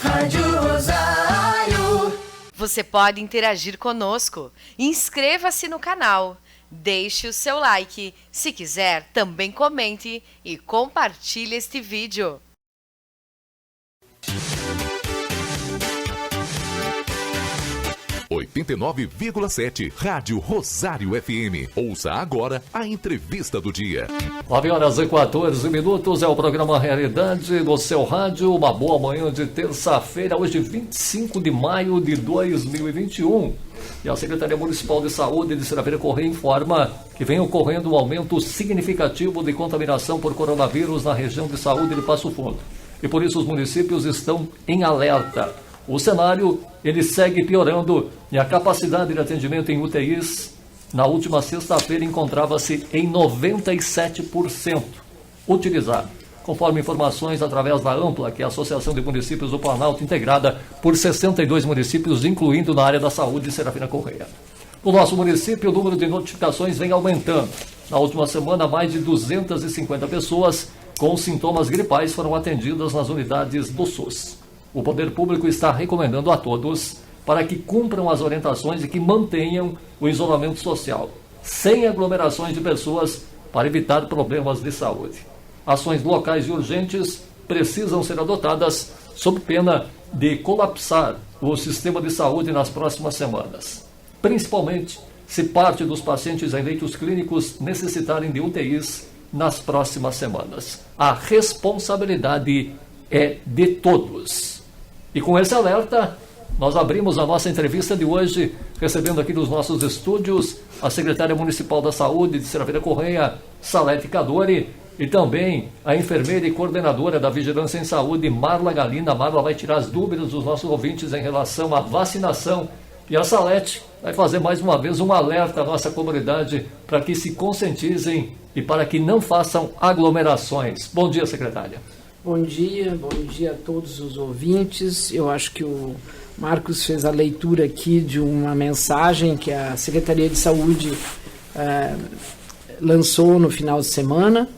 Rádio Rosário. Você pode interagir conosco. Inscreva-se no canal. Deixe o seu like. Se quiser, também comente e compartilhe este vídeo. (89,7) Rádio Rosário FM. Ouça agora a entrevista do dia. 9h14, é o programa Realidade do seu rádio. Uma boa manhã de terça-feira, hoje 25 de maio de 2021. E a Secretaria Municipal de Saúde de Serafina Correia informa que vem ocorrendo um aumento significativo de contaminação por coronavírus na região de saúde de Passo Fundo. E por isso os municípios estão em alerta. O cenário, ele segue piorando e a capacidade de atendimento em UTIs, na última sexta-feira, encontrava-se em 97% utilizado, conforme informações através da AMPLA, que é a Associação de Municípios do Planalto, integrada por 62 municípios, incluindo na área da saúde de Serafina Correia. No nosso município, o número de notificações vem aumentando. Na última semana, mais de 250 pessoas com sintomas gripais foram atendidas nas unidades do SUS. O poder público está recomendando a todos para que cumpram as orientações e que mantenham o isolamento social, sem aglomerações de pessoas, para evitar problemas de saúde. Ações locais e urgentes precisam ser adotadas sob pena de colapsar o sistema de saúde nas próximas semanas, principalmente se parte dos pacientes em leitos clínicos necessitarem de UTIs nas próximas semanas. A responsabilidade é de todos. E com esse alerta, nós abrimos a nossa entrevista de hoje, recebendo aqui nos nossos estúdios a secretária municipal da saúde de Serafina Correia, Salete Cadori, e também a enfermeira e coordenadora da Vigilância em Saúde, Marla Galina. A Marla vai tirar as dúvidas dos nossos ouvintes em relação à vacinação. E a Salete vai fazer mais uma vez um alerta à nossa comunidade para que se conscientizem e para que não façam aglomerações. Bom dia, secretária. Bom dia a todos os ouvintes. Eu acho que o Marcos fez a leitura aqui de uma mensagem que a Secretaria de Saúde lançou no final de semana.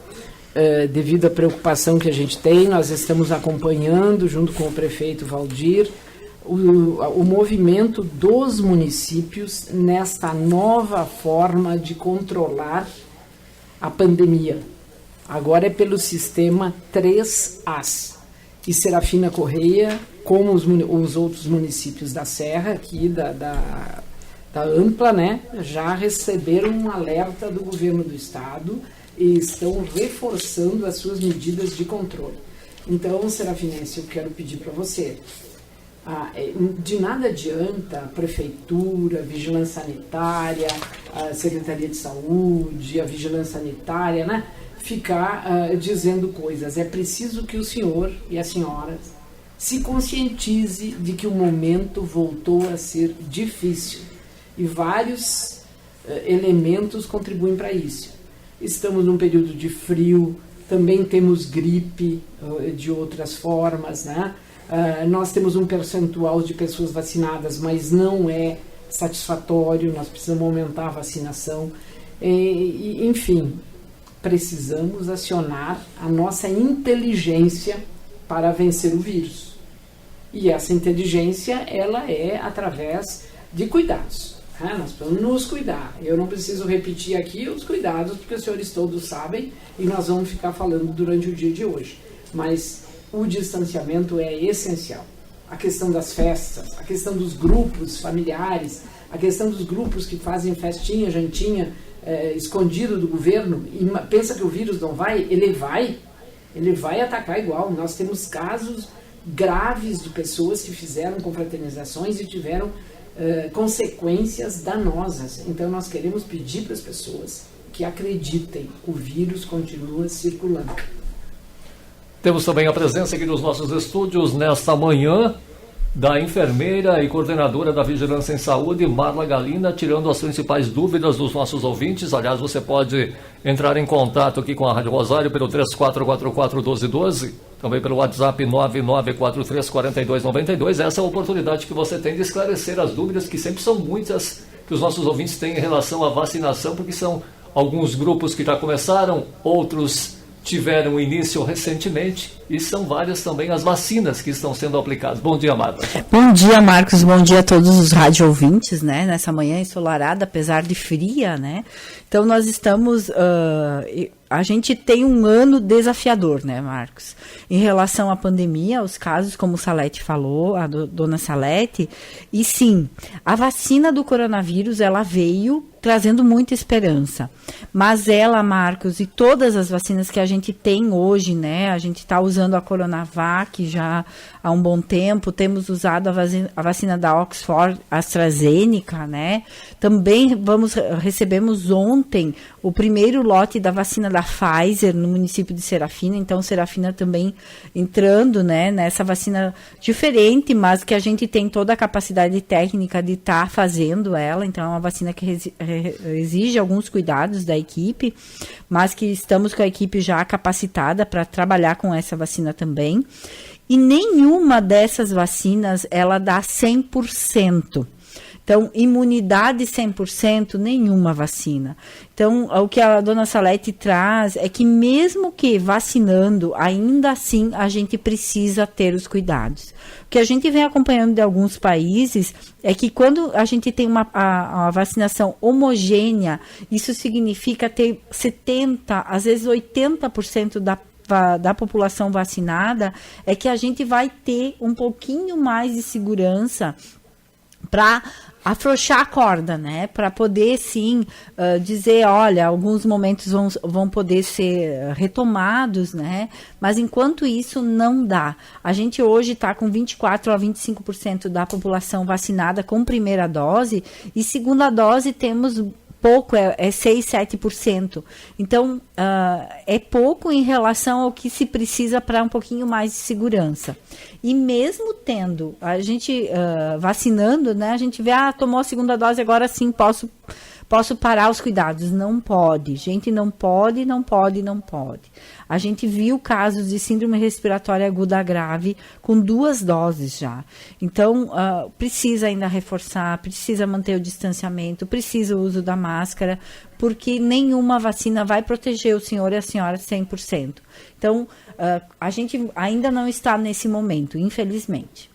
Devido à preocupação que a gente tem, nós estamos acompanhando, junto com o prefeito Valdir, o movimento dos municípios nesta nova forma de controlar a pandemia. Agora é pelo sistema 3As. E Serafina Correia, como os outros municípios da Serra, aqui da Ampla, né, já receberam um alerta do governo do estado e estão reforçando as suas medidas de controle. Então, Serafinense, eu quero pedir para você, de nada adianta a Prefeitura, a Vigilância Sanitária, a Secretaria de Saúde, a Vigilância Sanitária, né, ficar dizendo coisas. É preciso que o senhor e a senhora se conscientize de que o momento voltou a ser difícil e vários elementos contribuem para isso. Estamos num período de frio, também temos gripe de outras formas, né? Nós temos um percentual de pessoas vacinadas, mas não é satisfatório, nós precisamos aumentar a vacinação. Enfim, precisamos acionar a nossa inteligência para vencer o vírus. E essa inteligência, ela é através de cuidados. Nós precisamos nos cuidar. Eu não preciso repetir aqui os cuidados, porque os senhores todos sabem, e nós vamos ficar falando durante o dia de hoje. Mas o distanciamento é essencial. A questão das festas, a questão dos grupos familiares, a questão dos grupos que fazem festinha, jantinha, escondido do governo, e pensa que o vírus não vai, ele vai atacar igual. Nós temos casos graves de pessoas que fizeram confraternizações e tiveram consequências danosas. Então nós queremos pedir para as pessoas que acreditem, o vírus continua circulando. Temos também a presença aqui nos nossos estúdios nesta manhã da enfermeira e coordenadora da Vigilância em Saúde, Marla Galina, tirando as principais dúvidas dos nossos ouvintes. Aliás, você pode entrar em contato aqui com a Rádio Rosário pelo 3444-1212, também pelo WhatsApp 9943-4292. Essa é a oportunidade que você tem de esclarecer as dúvidas, que sempre são muitas, que os nossos ouvintes têm em relação à vacinação, porque são alguns grupos que já começaram, outros tiveram início recentemente e são várias também as vacinas que estão sendo aplicadas. Bom dia, Marta. Bom dia, Marcos. Bom dia a todos os rádio ouvintes, né? Nessa manhã ensolarada, apesar de fria, né? Então, nós estamos... a gente tem um ano desafiador, né, Marcos? Em relação à pandemia, os casos, como o Salete falou, a dona Salete, e sim, a vacina do coronavírus, ela veio trazendo muita esperança. Mas ela, Marcos, e todas as vacinas que a gente tem hoje, né, a gente está usando a Coronavac já há um bom tempo, temos usado a vacina da Oxford AstraZeneca, né, também recebemos ontem o primeiro lote da vacina da Pfizer no município de Serafina, então Serafina também entrando, né, nessa vacina diferente, mas que a gente tem toda a capacidade técnica de estar fazendo ela, então é uma vacina que exige alguns cuidados da equipe, mas que estamos com a equipe já capacitada para trabalhar com essa vacina também. E nenhuma dessas vacinas, ela dá 100%. Então, imunidade 100%, nenhuma vacina. Então, o que a dona Salete traz é que mesmo que vacinando, ainda assim a gente precisa ter os cuidados. O que a gente vem acompanhando de alguns países é que quando a gente tem a vacinação homogênea, isso significa ter 70%, às vezes 80% da população vacinada, é que a gente vai ter um pouquinho mais de segurança para afrouxar a corda, né? Para poder, sim, dizer, olha, alguns momentos vão poder ser retomados, né? Mas, enquanto isso, não dá. A gente hoje está com 24% a 25% da população vacinada com primeira dose e segunda dose temos pouco, é 6, 7%. Então, é pouco em relação ao que se precisa para um pouquinho mais de segurança. E mesmo tendo, a gente vacinando, né, a gente vê, tomou a segunda dose, agora sim posso parar os cuidados. Não pode, gente, não pode. A gente viu casos de síndrome respiratória aguda grave com 2 doses já. Então, precisa ainda reforçar, precisa manter o distanciamento, precisa o uso da máscara, porque nenhuma vacina vai proteger o senhor e a senhora 100%. Então, a gente ainda não está nesse momento, infelizmente.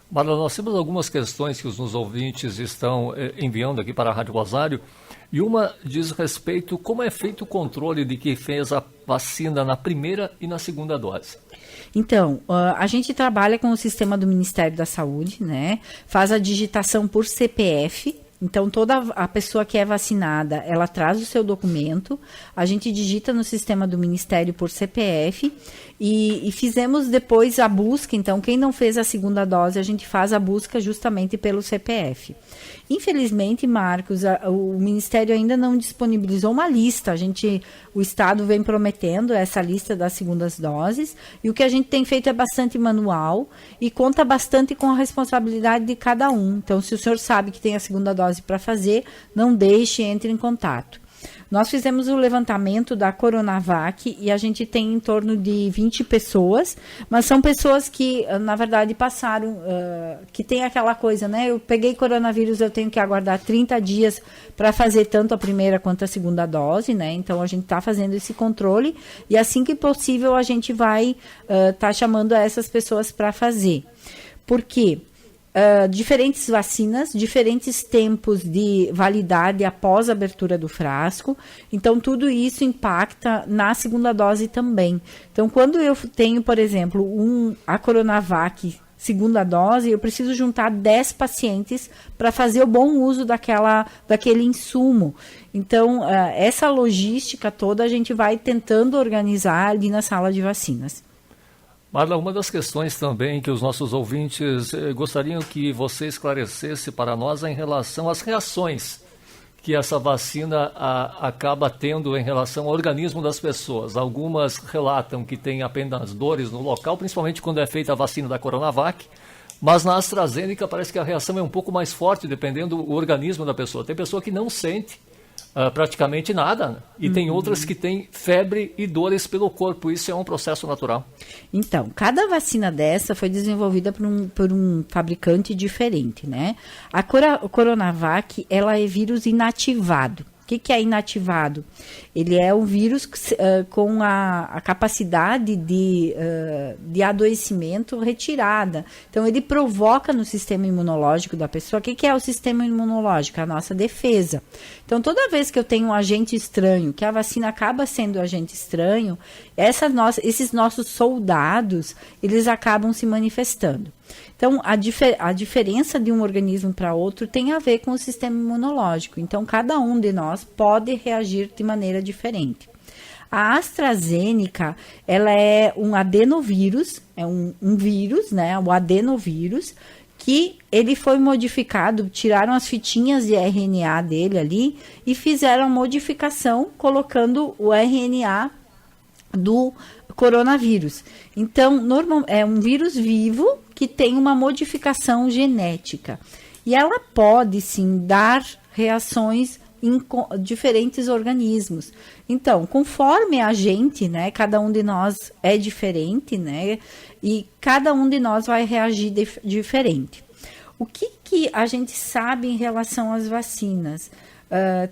Marla, nós temos algumas questões que os nossos ouvintes estão enviando aqui para a Rádio Rosário, e uma diz respeito como é feito o controle de quem fez a vacina na primeira e na segunda dose. Então, a gente trabalha com o sistema do Ministério da Saúde, né? Faz a digitação por CPF. Então, toda a pessoa que é vacinada, ela traz o seu documento, a gente digita no sistema do Ministério por CPF e fizemos depois a busca. Então, quem não fez a segunda dose, a gente faz a busca justamente pelo CPF. Infelizmente, Marcos, o Ministério ainda não disponibilizou uma lista. O Estado vem prometendo essa lista das segundas doses e o que a gente tem feito é bastante manual e conta bastante com a responsabilidade de cada um. Então, se o senhor sabe que tem a segunda dose para fazer, não deixe, entre em contato. Nós fizemos o levantamento da Coronavac e a gente tem em torno de 20 pessoas, mas são pessoas que, na verdade, passaram, que tem aquela coisa, né? Eu peguei coronavírus, eu tenho que aguardar 30 dias para fazer tanto a primeira quanto a segunda dose, né? Então, a gente está fazendo esse controle e assim que possível a gente vai estar chamando essas pessoas para fazer. Por quê? Diferentes vacinas, diferentes tempos de validade após a abertura do frasco. Então, tudo isso impacta na segunda dose também. Então, quando eu tenho, por exemplo, a Coronavac segunda dose, eu preciso juntar 10 pacientes para fazer o bom uso daquele insumo. Então, essa logística toda a gente vai tentando organizar ali na sala de vacinas. Marla, uma das questões também que os nossos ouvintes gostariam que você esclarecesse para nós é em relação às reações que essa vacina acaba tendo em relação ao organismo das pessoas. Algumas relatam que tem apenas dores no local, principalmente quando é feita a vacina da Coronavac, mas na AstraZeneca parece que a reação é um pouco mais forte, dependendo do organismo da pessoa. Tem pessoa que não sente praticamente nada, e tem outras que têm febre e dores pelo corpo. Isso é um processo natural. Então, cada vacina dessa foi desenvolvida por um fabricante diferente, né? A Coronavac, ela é vírus inativado. O que é inativado? Ele é um vírus com a capacidade de adoecimento retirada. Então, ele provoca no sistema imunológico da pessoa. O que é o sistema imunológico? A nossa defesa. Então, toda vez que eu tenho um agente estranho, que a vacina acaba sendo agente estranho, esses nossos soldados, eles acabam se manifestando. Então, a diferença de um organismo para outro tem a ver com o sistema imunológico. Então, cada um de nós pode reagir de maneira diferente. A AstraZeneca, ela é um adenovírus, é um vírus, né? O adenovírus, que ele foi modificado, tiraram as fitinhas de RNA dele ali e fizeram a modificação colocando o RNA do coronavírus. Então, é um vírus vivo que tem uma modificação genética. E ela pode, sim, dar reações em diferentes organismos. Então, conforme a gente, né, cada um de nós é diferente, né, e cada um de nós vai reagir diferente. O que a gente sabe em relação às vacinas?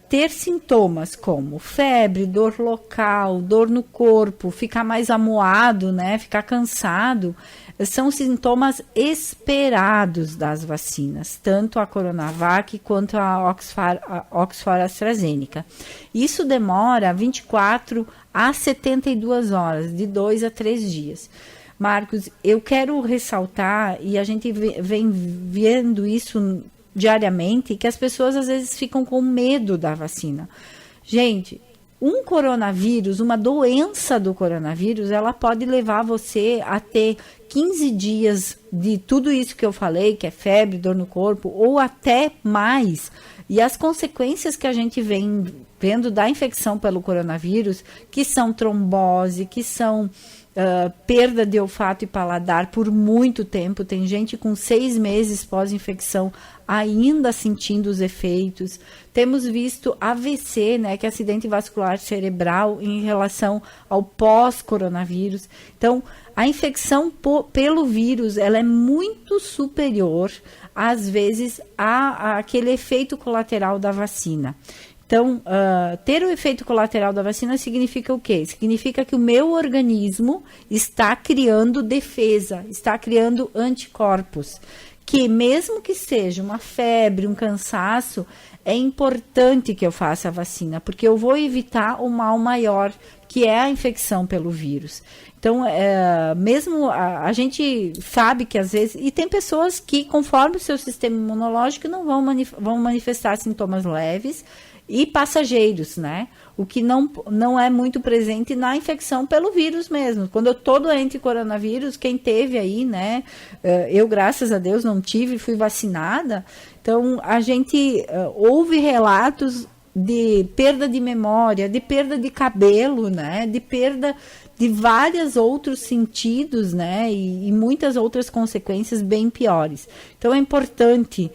Ter sintomas como febre, dor local, dor no corpo, ficar mais amuado, né, ficar cansado, são sintomas esperados das vacinas, tanto a Coronavac quanto a Oxford AstraZeneca. Isso demora 24 a 72 horas, de 2 a 3 dias. Marcos, eu quero ressaltar, e a gente vem vendo isso diariamente, que as pessoas às vezes ficam com medo da vacina. Gente, um coronavírus, uma doença do coronavírus, ela pode levar você a ter 15 dias de tudo isso que eu falei, que é febre, dor no corpo, ou até mais. E as consequências que a gente vem vendo da infecção pelo coronavírus, que são trombose, que são perda de olfato e paladar por muito tempo. Tem gente com 6 meses pós-infecção ainda sentindo os efeitos. Temos visto AVC, né, que é acidente vascular cerebral, em relação ao pós-coronavírus. Então, a infecção pelo vírus, ela é muito superior, às vezes, a aquele efeito colateral da vacina. Então, ter o efeito colateral da vacina significa o quê? Significa que o meu organismo está criando defesa, está criando anticorpos, que mesmo que seja uma febre, um cansaço, é importante que eu faça a vacina, porque eu vou evitar o mal maior, que é a infecção pelo vírus. Então, mesmo a gente sabe que às vezes, e tem pessoas que, conforme o seu sistema imunológico, não vão manifestar sintomas leves, e passageiros, né? O que não é muito presente na infecção pelo vírus mesmo. Quando eu tô doente de coronavírus, quem teve aí, né? Eu, graças a Deus, não tive, fui vacinada. Então, a gente ouve relatos de perda de memória, de perda de cabelo, né? De perda de vários outros sentidos, né, e muitas outras consequências bem piores. Então é importante,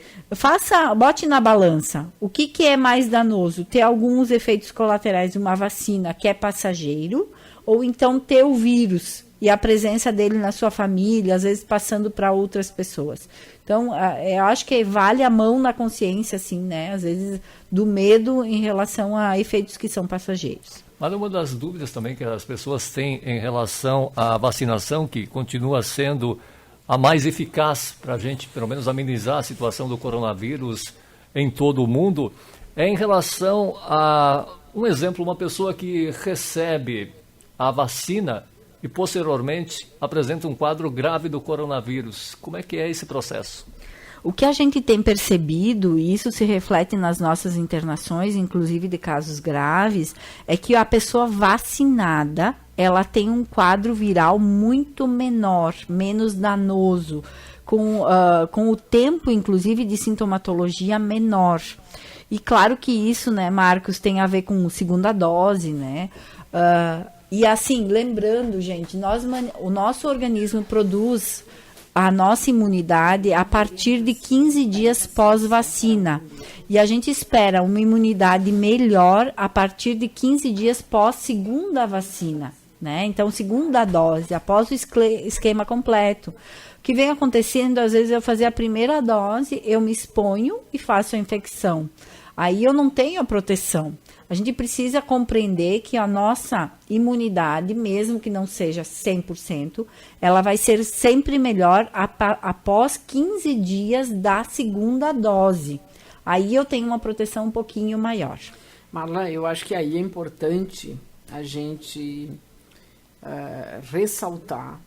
bote na balança, o que é mais danoso, ter alguns efeitos colaterais de uma vacina que é passageiro, ou então ter o vírus e a presença dele na sua família, às vezes passando para outras pessoas. Então, eu acho que vale a mão na consciência, assim, né, às vezes, do medo em relação a efeitos que são passageiros. Mas uma das dúvidas também que as pessoas têm em relação à vacinação, que continua sendo a mais eficaz para a gente, pelo menos, amenizar a situação do coronavírus em todo o mundo, é em relação a, um exemplo, uma pessoa que recebe a vacina e, posteriormente, apresenta um quadro grave do coronavírus. Como é que é esse processo? O que a gente tem percebido, e isso se reflete nas nossas internações, inclusive de casos graves, é que a pessoa vacinada, ela tem um quadro viral muito menor, menos danoso, com o tempo, inclusive, de sintomatologia menor. E claro que isso, né, Marcos, tem a ver com segunda dose, né? E assim, lembrando, gente, o nosso organismo produz a nossa imunidade a partir de 15 dias pós-vacina. E a gente espera uma imunidade melhor a partir de 15 dias pós-segunda vacina, né? Então, segunda dose, após o esquema completo. O que vem acontecendo, às vezes, eu fazer a primeira dose, eu me exponho e faço a infecção. Aí eu não tenho a proteção. A gente precisa compreender que a nossa imunidade, mesmo que não seja 100%, ela vai ser sempre melhor após 15 dias da segunda dose. Aí eu tenho uma proteção um pouquinho maior. Marla, eu acho que aí é importante a gente ressaltar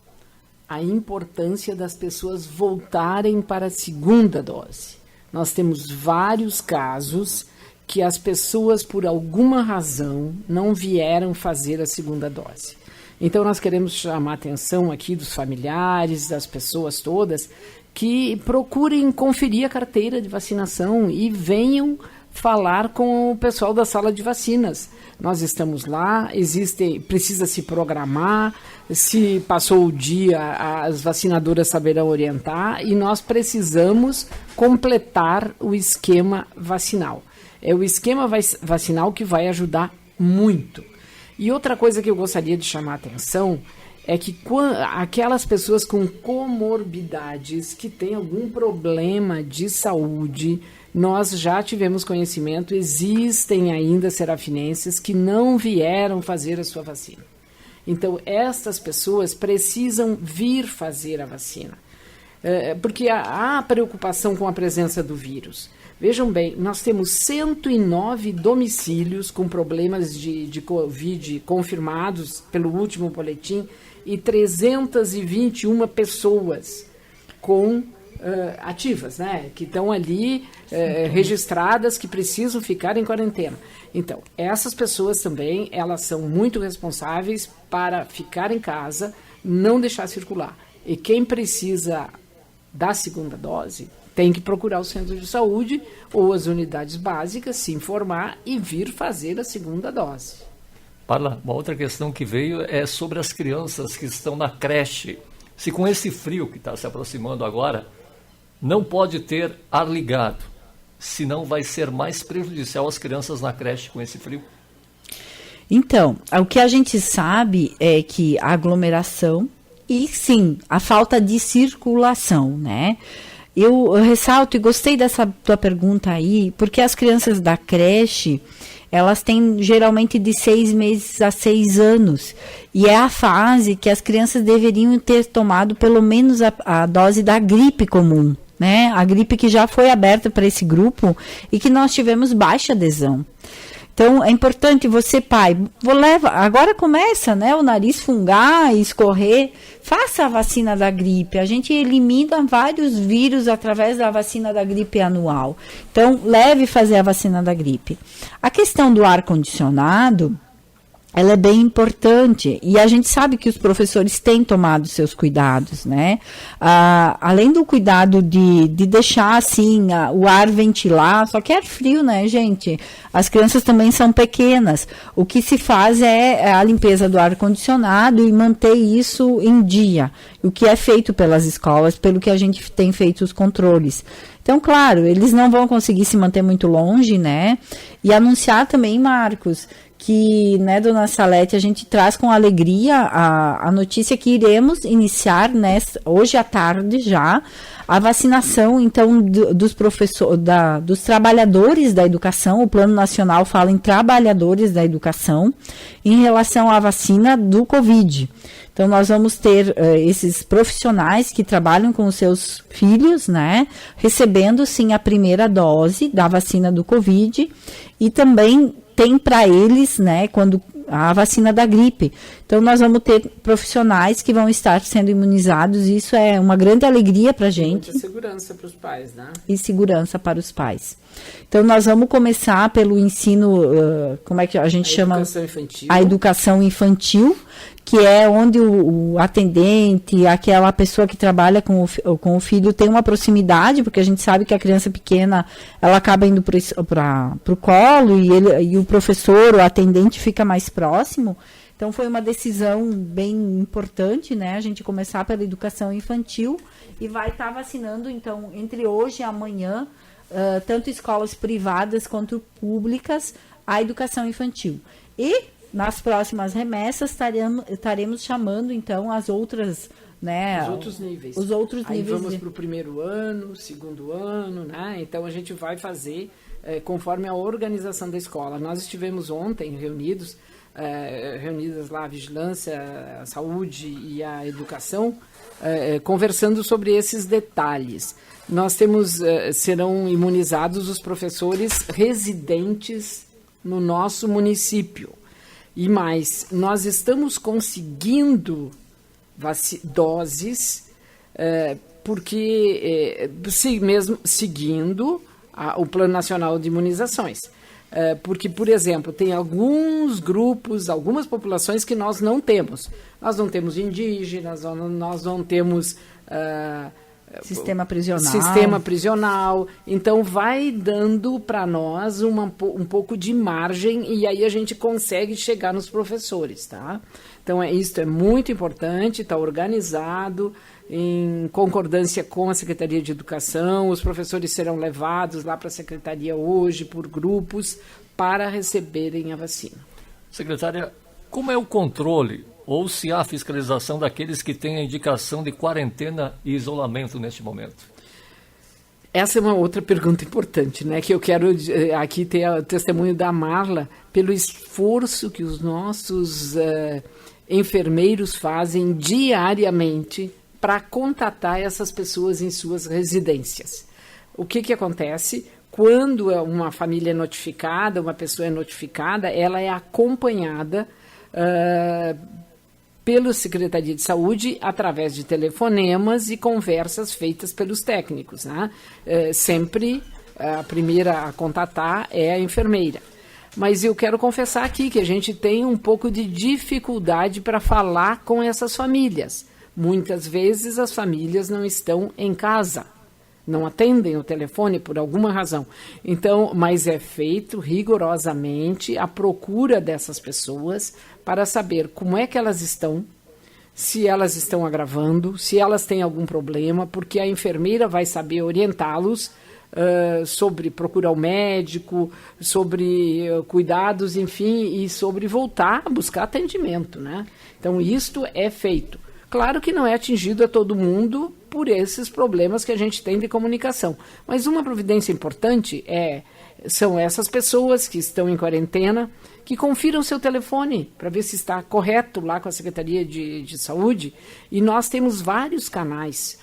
a importância das pessoas voltarem para a segunda dose. Nós temos vários casos que as pessoas, por alguma razão, não vieram fazer a segunda dose. Então, nós queremos chamar a atenção aqui dos familiares, das pessoas todas, que procurem conferir a carteira de vacinação e venham falar com o pessoal da sala de vacinas. Nós estamos lá, precisa se programar, se passou o dia, as vacinadoras saberão orientar e nós precisamos completar o esquema vacinal. É o esquema vacinal que vai ajudar muito. E outra coisa que eu gostaria de chamar a atenção é que aquelas pessoas com comorbidades, que têm algum problema de saúde, nós já tivemos conhecimento, existem ainda serafinenses que não vieram fazer a sua vacina. Então, estas pessoas precisam vir fazer a vacina, porque há preocupação com a presença do vírus. Vejam bem, nós temos 109 domicílios com problemas de Covid confirmados pelo último boletim e 321 pessoas ativas, né, que estão ali registradas, que precisam ficar em quarentena. Então, essas pessoas também, elas são muito responsáveis para ficar em casa, não deixar circular. E quem precisa da segunda dose tem que procurar o centro de saúde ou as unidades básicas, se informar e vir fazer a segunda dose. Parla, uma outra questão que veio é sobre as crianças que estão na creche. Se com esse frio que está se aproximando agora, não pode ter ar ligado, senão vai ser mais prejudicial às crianças na creche com esse frio? Então, o que a gente sabe é que a aglomeração e, sim, a falta de circulação, né? Eu ressalto e gostei dessa tua pergunta aí, porque as crianças da creche, elas têm geralmente de 6 meses a 6 anos. E é a fase que as crianças deveriam ter tomado pelo menos a dose da gripe comum, né? A gripe que já foi aberta para esse grupo e que nós tivemos baixa adesão. Então, é importante você, pai, agora começa, né, o nariz fungar e escorrer, faça a vacina da gripe. A gente elimina vários vírus através da vacina da gripe anual. Então, leve fazer a vacina da gripe. A questão do ar-condicionado, ela é bem importante e a gente sabe que os professores têm tomado seus cuidados, né? Além do cuidado de deixar assim o ar ventilar, só que é frio, né, gente? As crianças também são pequenas. O que se faz é a limpeza do ar-condicionado e manter isso em dia. O que é feito pelas escolas, pelo que a gente tem feito os controles. Então, claro, eles não vão conseguir se manter muito longe, né? E anunciar também, Marcos, que, né, dona Salete, a gente traz com alegria a notícia que iremos iniciar, né, hoje à tarde já, a vacinação, então, dos professores, dos trabalhadores da educação. O Plano Nacional fala em trabalhadores da educação em relação à vacina do Covid. Então, nós vamos ter esses profissionais que trabalham com os seus filhos, né, recebendo, sim, a primeira dose da vacina do Covid e também tem para eles, né, quando a vacina da gripe. Então, nós vamos ter profissionais que vão estar sendo imunizados e isso é uma grande alegria para a gente. Muita segurança para os pais, né? E segurança para os pais. Então, nós vamos começar pelo ensino, como é que a gente chama? Educação infantil. A educação infantil, que é onde o atendente, aquela pessoa que trabalha com o filho tem uma proximidade, porque a gente sabe que a criança pequena, ela acaba indo para o colo e o professor, o atendente fica mais próximo. Então, foi uma decisão bem importante, né? A gente começar pela educação infantil e vai estar vacinando, então, entre hoje e amanhã, tanto escolas privadas quanto públicas, a educação infantil. E nas próximas remessas estaremos chamando, então, as outras né? Os outros níveis. Os outros Aí níveis. vamos para o primeiro ano, segundo ano, né? Então a gente vai fazer conforme a organização da escola. Nós estivemos ontem reunidas lá a vigilância, a saúde e a educação, conversando sobre esses detalhes. Nós serão imunizados os professores residentes no nosso município. E mais, nós estamos conseguindo doses, porque mesmo seguindo o Plano Nacional de Imunizações. Porque, por exemplo, tem alguns grupos, algumas populações que nós não temos. Nós não temos indígenas, nós não temos... Sistema prisional. Sistema prisional. Então, vai dando para nós um pouco de margem e aí a gente consegue chegar nos professores, tá? Então, isso é muito importante, está organizado em concordância com a Secretaria de Educação. Os professores serão levados lá para a Secretaria hoje por grupos para receberem a vacina. Secretária, como é o controle ou se há fiscalização daqueles que têm a indicação de quarentena e isolamento neste momento? Essa é uma outra pergunta importante, né? Que eu quero aqui ter o testemunho da Marla pelo esforço que os nossos enfermeiros fazem diariamente para contatar essas pessoas em suas residências. O que acontece? Quando uma família é notificada, uma pessoa é notificada, ela é acompanhada pela Secretaria de Saúde através de telefonemas e conversas feitas pelos técnicos, né? Sempre a primeira a contatar é a enfermeira. Mas eu quero confessar aqui que a gente tem um pouco de dificuldade para falar com essas famílias. Muitas vezes as famílias não estão em casa, não atendem o telefone por alguma razão. Então, mas é feito rigorosamente a procura dessas pessoas para saber como é que elas estão, se elas estão agravando, se elas têm algum problema, porque a enfermeira vai saber orientá-los sobre procurar o médico, sobre cuidados, enfim, e sobre voltar a buscar atendimento, né? Então, isto é feito. Claro que não é atingido a todo mundo por esses problemas que a gente tem de comunicação. Mas uma providência importante são essas pessoas que estão em quarentena, que confiram seu telefone para ver se está correto lá com a Secretaria de Saúde. E nós temos vários canais.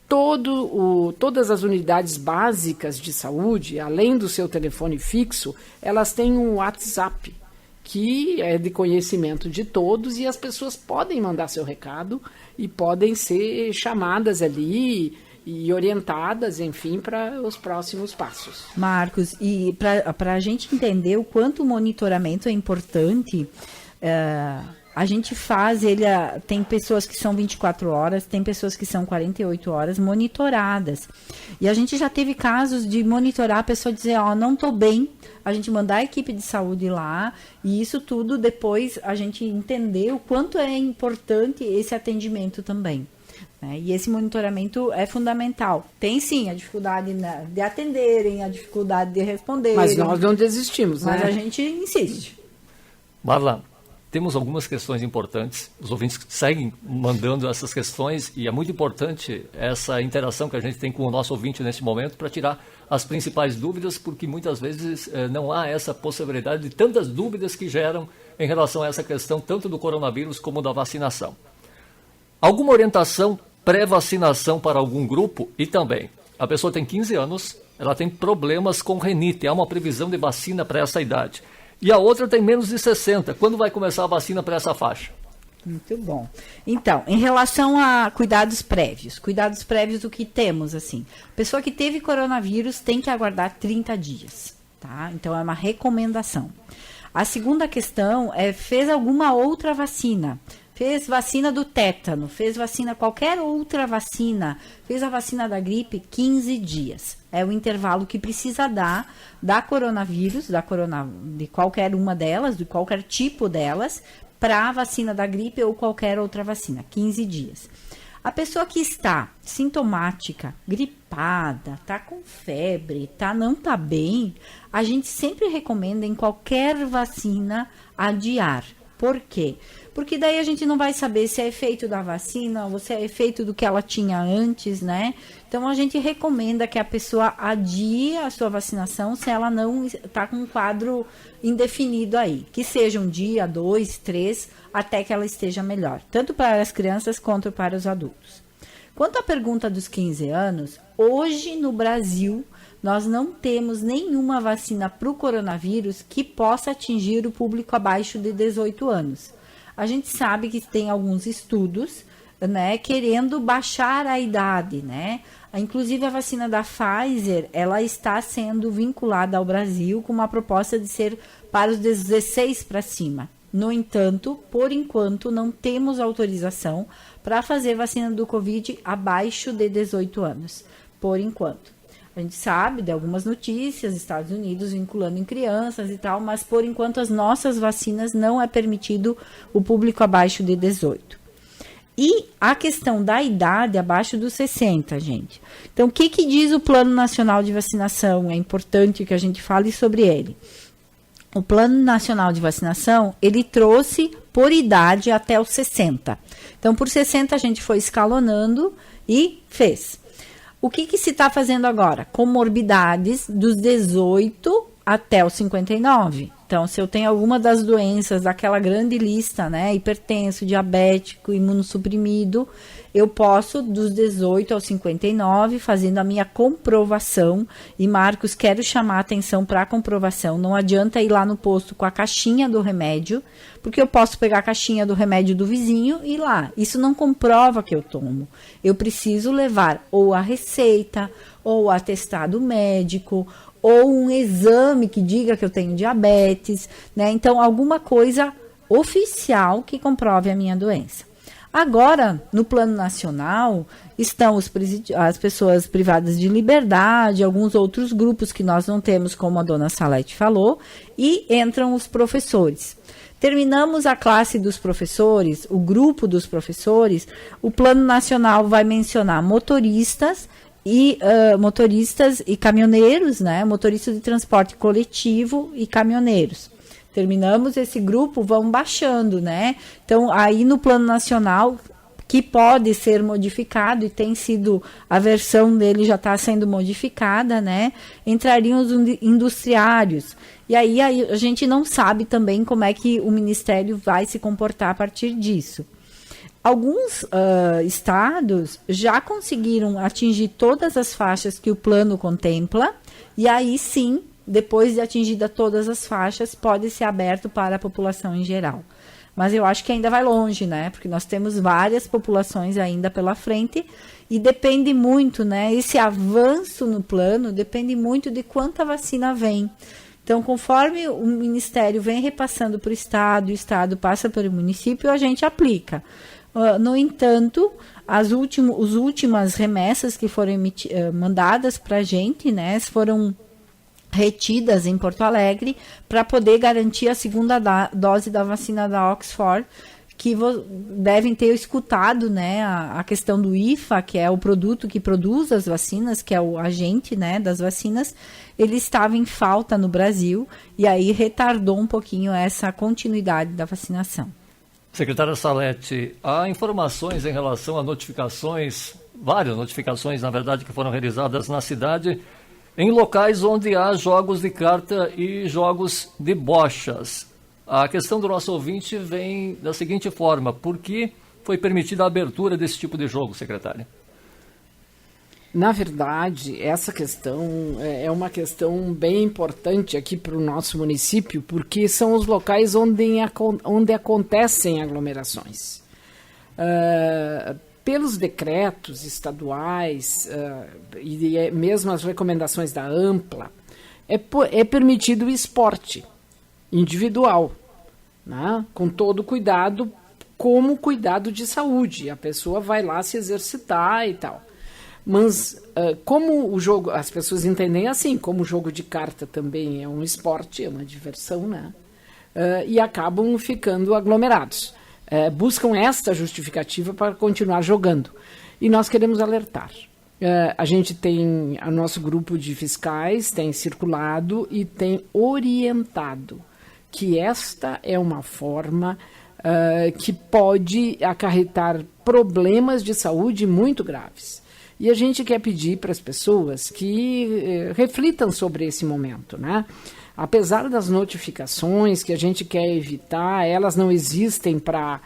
Todas as unidades básicas de saúde, além do seu telefone fixo, elas têm um WhatsApp, que é de conhecimento de todos, e as pessoas podem mandar seu recado e podem ser chamadas ali e orientadas, enfim, para os próximos passos. Marcos, e para a gente entender o quanto o monitoramento é importante, a gente tem pessoas que são 24 horas, tem pessoas que são 48 horas monitoradas. E a gente já teve casos de monitorar a pessoa dizer, não estou bem, a gente mandar a equipe de saúde lá, e isso tudo depois a gente entender o quanto é importante esse atendimento também. Né? E esse monitoramento é fundamental. Tem sim a dificuldade de atenderem, a dificuldade de responderem. Mas nós não desistimos, né? Mas a gente insiste. Marla, temos algumas questões importantes, os ouvintes seguem mandando essas questões e é muito importante essa interação que a gente tem com o nosso ouvinte nesse momento para tirar as principais dúvidas, porque muitas vezes não há essa possibilidade de tantas dúvidas que geram em relação a essa questão tanto do coronavírus como da vacinação. Alguma orientação pré-vacinação para algum grupo? E também, a pessoa tem 15 anos, ela tem problemas com rinite, há uma previsão de vacina para essa idade. E a outra tem menos de 60. Quando vai começar a vacina para essa faixa? Muito bom. Então, em relação a cuidados prévios do que temos, assim, pessoa que teve coronavírus tem que aguardar 30 dias, tá? Então, é uma recomendação. A segunda questão fez alguma outra vacina? Fez vacina do tétano, fez vacina, qualquer outra vacina, fez a vacina da gripe, 15 dias. É o intervalo que precisa dar da coronavírus, de qualquer uma delas, de qualquer tipo delas, para a vacina da gripe ou qualquer outra vacina, 15 dias. A pessoa que está sintomática, gripada, está com febre, não está bem, a gente sempre recomenda em qualquer vacina adiar. Por quê? Porque daí a gente não vai saber se é efeito da vacina ou se é efeito do que ela tinha antes, né? Então, a gente recomenda que a pessoa adie a sua vacinação se ela não está com um quadro indefinido aí. Que seja 1 dia, 2, 3, até que ela esteja melhor. Tanto para as crianças quanto para os adultos. Quanto à pergunta dos 15 anos, hoje no Brasil, nós não temos nenhuma vacina para o coronavírus que possa atingir o público abaixo de 18 anos. A gente sabe que tem alguns estudos, né, querendo baixar a idade, né? Inclusive a vacina da Pfizer, ela está sendo vinculada ao Brasil com uma proposta de ser para os 16 para cima. No entanto, por enquanto, não temos autorização para fazer vacina do Covid abaixo de 18 anos, por enquanto. A gente sabe de algumas notícias, Estados Unidos vinculando em crianças e tal, mas por enquanto as nossas vacinas não é permitido o público abaixo de 18. E a questão da idade abaixo dos 60, gente. Então, o que diz o Plano Nacional de Vacinação? É importante que a gente fale sobre ele. O Plano Nacional de Vacinação, ele trouxe por idade até os 60. Então, por 60 a gente foi escalonando e fez. O que se está fazendo agora? Comorbidades dos 18 até os 59. Então, se eu tenho alguma das doenças daquela grande lista, né, hipertenso, diabético, imunossuprimido, eu posso, dos 18 aos 59, fazendo a minha comprovação. E, Marcos, quero chamar a atenção para a comprovação. Não adianta ir lá no posto com a caixinha do remédio, porque eu posso pegar a caixinha do remédio do vizinho e ir lá. Isso não comprova que eu tomo. Eu preciso levar ou a receita, ou o atestado médico, ou um exame que diga que eu tenho diabetes, né? Então, alguma coisa oficial que comprove a minha doença. Agora, no plano nacional, estão as pessoas privadas de liberdade, alguns outros grupos que nós não temos, como a dona Salete falou, e entram os professores. Terminamos a classe dos professores, o grupo dos professores, o plano nacional vai mencionar motoristas e caminhoneiros, né? Motoristas de transporte coletivo e caminhoneiros. Terminamos esse grupo, vão baixando, né? Então, aí no plano nacional, que pode ser modificado, e tem sido, a versão dele já está sendo modificada, né? Entrariam os industriários. E aí a gente não sabe também como é que o Ministério vai se comportar a partir disso. Alguns estados já conseguiram atingir todas as faixas que o plano contempla, e aí sim, depois de atingida todas as faixas, pode ser aberto para a população em geral. Mas eu acho que ainda vai longe, né? Porque nós temos várias populações ainda pela frente e depende muito, né? Esse avanço no plano depende muito de quanta vacina vem. Então, conforme o Ministério vem repassando para o Estado, e o Estado passa para o município, a gente aplica. No entanto, as últimas remessas que foram mandadas para a gente, né? Foram retidas em Porto Alegre para poder garantir a segunda dose da vacina da Oxford, que devem ter escutado, né, a questão do IFA, que é o produto que produz as vacinas, que é o agente, né, das vacinas. Ele estava em falta no Brasil e aí retardou um pouquinho essa continuidade da vacinação. Secretária Salete, há informações em relação a notificações, várias notificações, na verdade, que foram realizadas na cidade, em locais onde há jogos de carta e jogos de bochas. A questão do nosso ouvinte vem da seguinte forma: por que foi permitida a abertura desse tipo de jogo, secretária? Na verdade, essa questão é uma questão bem importante aqui para o nosso município, porque são os locais onde acontecem aglomerações. Pelos decretos estaduais e mesmo as recomendações da AMPLA, é permitido o esporte individual, né? Com todo cuidado, como cuidado de saúde. A pessoa vai lá se exercitar e tal. Mas como o jogo, as pessoas entendem assim, como o jogo de carta também é um esporte, é uma diversão, né? E acabam ficando aglomerados. Buscam esta justificativa para continuar jogando. E nós queremos alertar. A gente tem o nosso grupo de fiscais, tem circulado e tem orientado que esta é uma forma que pode acarretar problemas de saúde muito graves. E a gente quer pedir para as pessoas que reflitam sobre esse momento, né? Apesar das notificações que a gente quer evitar, elas não existem para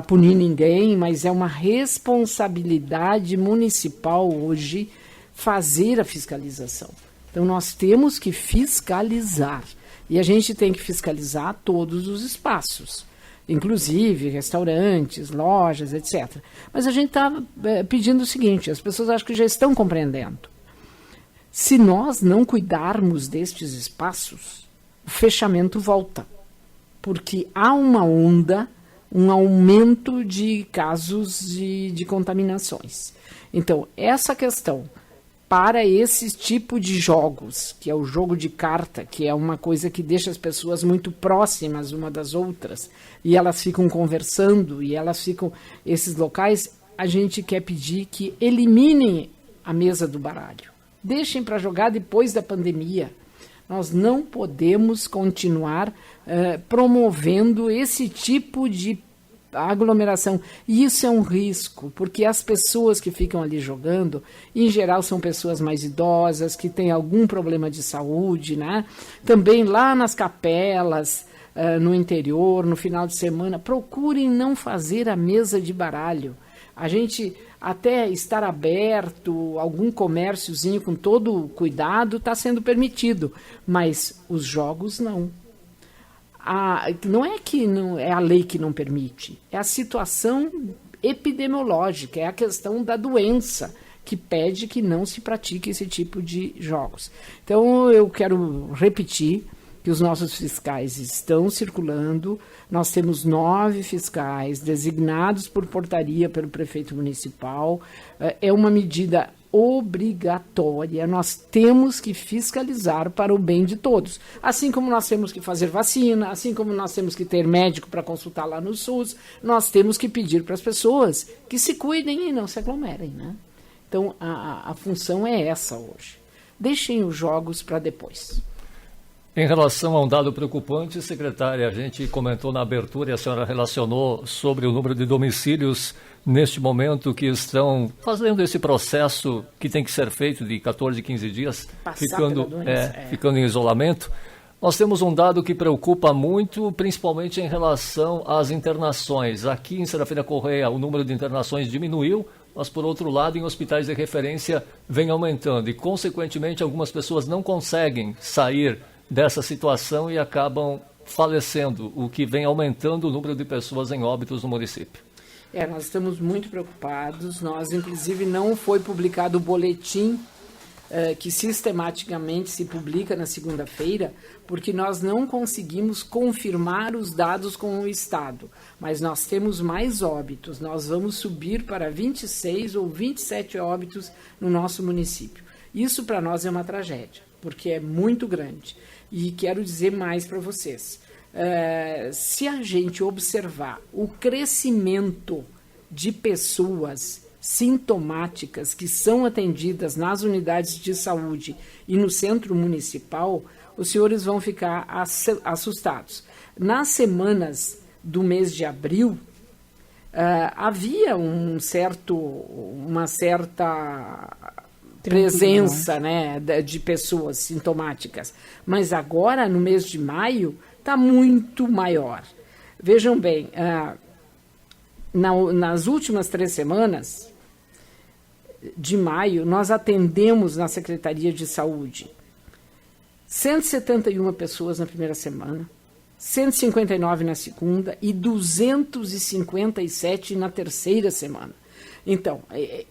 punir ninguém, mas é uma responsabilidade municipal hoje fazer a fiscalização. Então nós temos que fiscalizar, e a gente tem que fiscalizar todos os espaços, inclusive restaurantes, lojas, etc. Mas a gente está pedindo o seguinte, as pessoas acho que já estão compreendendo. Se nós não cuidarmos destes espaços, o fechamento volta, porque há uma onda, um aumento de casos de contaminações. Então, essa questão para esse tipo de jogos, que é o jogo de carta, que é uma coisa que deixa as pessoas muito próximas uma das outras, e elas ficam conversando, e elas ficam... Esses locais, a gente quer pedir que eliminem a mesa do baralho. Deixem para jogar depois da pandemia. Nós não podemos continuar promovendo esse tipo de aglomeração. E isso é um risco, porque as pessoas que ficam ali jogando, em geral, são pessoas mais idosas, que têm algum problema de saúde, né? Também lá nas capelas, no interior, no final de semana, procurem não fazer a mesa de baralho. A gente, até estar aberto, algum comérciozinho com todo cuidado, está sendo permitido, mas os jogos não. Não é que não é a lei que não permite, é a situação epidemiológica, é a questão da doença que pede que não se pratique esse tipo de jogos. Então eu quero repetir que os nossos fiscais estão circulando, nós temos 9 fiscais designados por portaria pelo prefeito municipal, é uma medida obrigatória, nós temos que fiscalizar para o bem de todos, assim como nós temos que fazer vacina, assim como nós temos que ter médico para consultar lá no SUS, nós temos que pedir para as pessoas que se cuidem e não se aglomerem, né? Então a função é essa hoje. Deixem os jogos para depois. Em relação a um dado preocupante, secretária, a gente comentou na abertura e a senhora relacionou sobre o número de domicílios neste momento que estão fazendo esse processo que tem que ser feito de 14, 15 dias, ficando em isolamento. Nós temos um dado que preocupa muito, principalmente em relação às internações. Aqui em Serafina Correia, o número de internações diminuiu, mas, por outro lado, em hospitais de referência vem aumentando e, consequentemente, algumas pessoas não conseguem sair dessa situação e acabam falecendo, o que vem aumentando o número de pessoas em óbitos no município. Nós estamos muito preocupados. Nós, inclusive, não foi publicado o boletim que sistematicamente se publica na segunda-feira, porque nós não conseguimos confirmar os dados com o Estado. Mas nós temos mais óbitos. Nós vamos subir para 26 ou 27 óbitos no nosso município. Isso, para nós, é uma tragédia, porque é muito grande. E quero dizer mais para vocês. Se a gente observar o crescimento de pessoas sintomáticas que são atendidas nas unidades de saúde e no centro municipal, os senhores vão ficar assustados. Nas semanas do mês de abril, havia uma certa presença, né, de pessoas sintomáticas, mas agora, no mês de maio, está muito maior. Vejam bem, nas últimas 3 semanas de maio, nós atendemos na Secretaria de Saúde 171 pessoas na primeira semana, 159 na segunda e 257 na terceira semana. Então,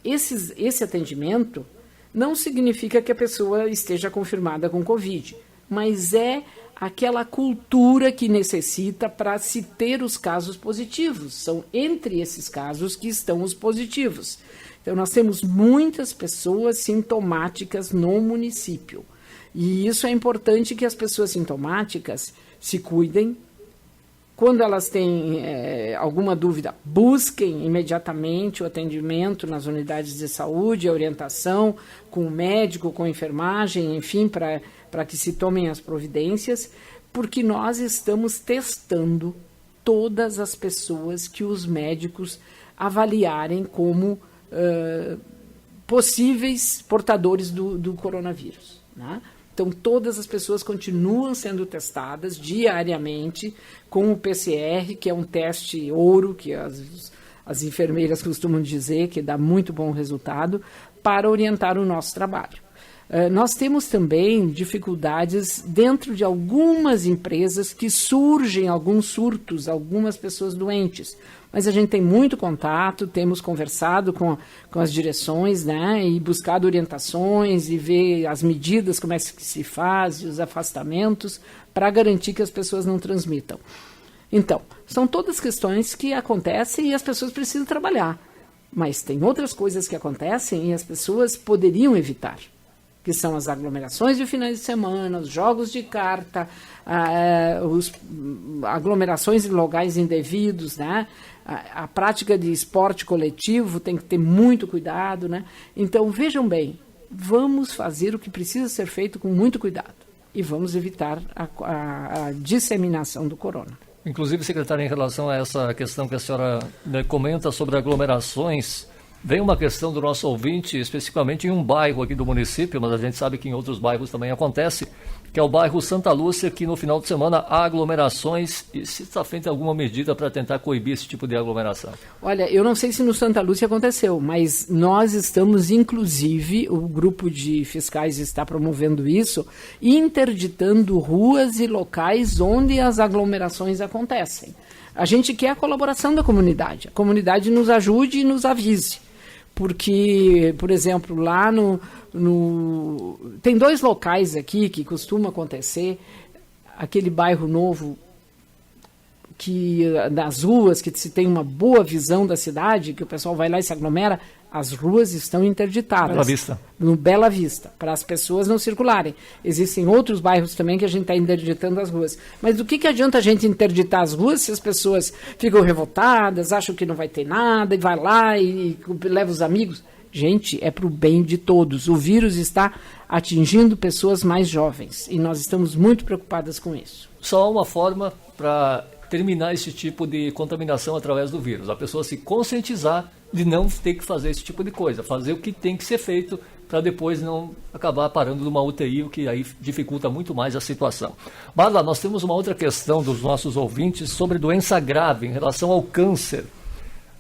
esse atendimento não significa que a pessoa esteja confirmada com Covid, mas é aquela cultura que necessita para se ter os casos positivos. São entre esses casos que estão os positivos. Então, nós temos muitas pessoas sintomáticas no município. E isso é importante que as pessoas sintomáticas se cuidem. Quando elas têm alguma dúvida, busquem imediatamente o atendimento nas unidades de saúde, a orientação com o médico, com a enfermagem, enfim, para que se tomem as providências, porque nós estamos testando todas as pessoas que os médicos avaliarem como possíveis portadores do coronavírus, né? Então, todas as pessoas continuam sendo testadas diariamente com o PCR, que é um teste ouro, que as enfermeiras costumam dizer que dá muito bom resultado, para orientar o nosso trabalho. Nós temos também dificuldades dentro de algumas empresas que surgem alguns surtos, algumas pessoas doentes. Mas a gente tem muito contato, temos conversado com as direções, né, e buscado orientações e ver as medidas, como é que se faz, os afastamentos, para garantir que as pessoas não transmitam. Então, são todas questões que acontecem e as pessoas precisam trabalhar. Mas tem outras coisas que acontecem e as pessoas poderiam evitar, que são as aglomerações de finais de semana, os jogos de carta, aglomerações em locais indevidos, né? A prática de esporte coletivo tem que ter muito cuidado, né? Então, vejam bem, vamos fazer o que precisa ser feito com muito cuidado e vamos evitar a disseminação do corona. Inclusive, secretária, em relação a essa questão que a senhora comenta sobre aglomerações, vem uma questão do nosso ouvinte, especificamente em um bairro aqui do município, mas a gente sabe que em outros bairros também acontece, que é o bairro Santa Lúcia, que no final de semana há aglomerações, e se está feita alguma medida para tentar coibir esse tipo de aglomeração? Olha, eu não sei se no Santa Lúcia aconteceu, mas nós estamos, inclusive, o grupo de fiscais está promovendo isso, interditando ruas e locais onde as aglomerações acontecem. A gente quer a colaboração da comunidade. A comunidade nos ajude e nos avise. Porque, por exemplo, lá tem 2 locais aqui que costuma acontecer, aquele bairro novo, que nas ruas, que se tem uma boa visão da cidade, que o pessoal vai lá e se aglomera, as ruas estão interditadas. Bela Vista. No Bela Vista, para as pessoas não circularem. Existem outros bairros também que a gente está interditando as ruas. Mas do que adianta a gente interditar as ruas se as pessoas ficam revoltadas, acham que não vai ter nada, e vai lá e leva os amigos? Gente, é para o bem de todos. O vírus está atingindo pessoas mais jovens e nós estamos muito preocupadas com isso. Só uma forma para terminar esse tipo de contaminação através do vírus. A pessoa se conscientizar de não ter que fazer esse tipo de coisa, fazer o que tem que ser feito para depois não acabar parando numa UTI, o que aí dificulta muito mais a situação. Marla, nós temos uma outra questão dos nossos ouvintes sobre doença grave em relação ao câncer.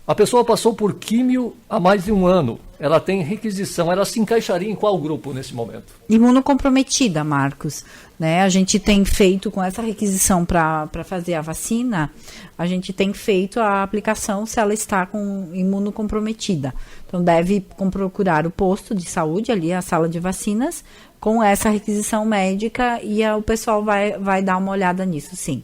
A pessoa passou por químio há mais de 1 ano. Ela tem requisição. Ela se encaixaria em qual grupo nesse momento? Imunocomprometida, Marcos. Né? A gente tem feito, com essa requisição para fazer a vacina, a gente tem feito a aplicação se ela está com imunocomprometida. Então, deve procurar o posto de saúde, ali a sala de vacinas, com essa requisição médica e o pessoal vai dar uma olhada nisso, sim.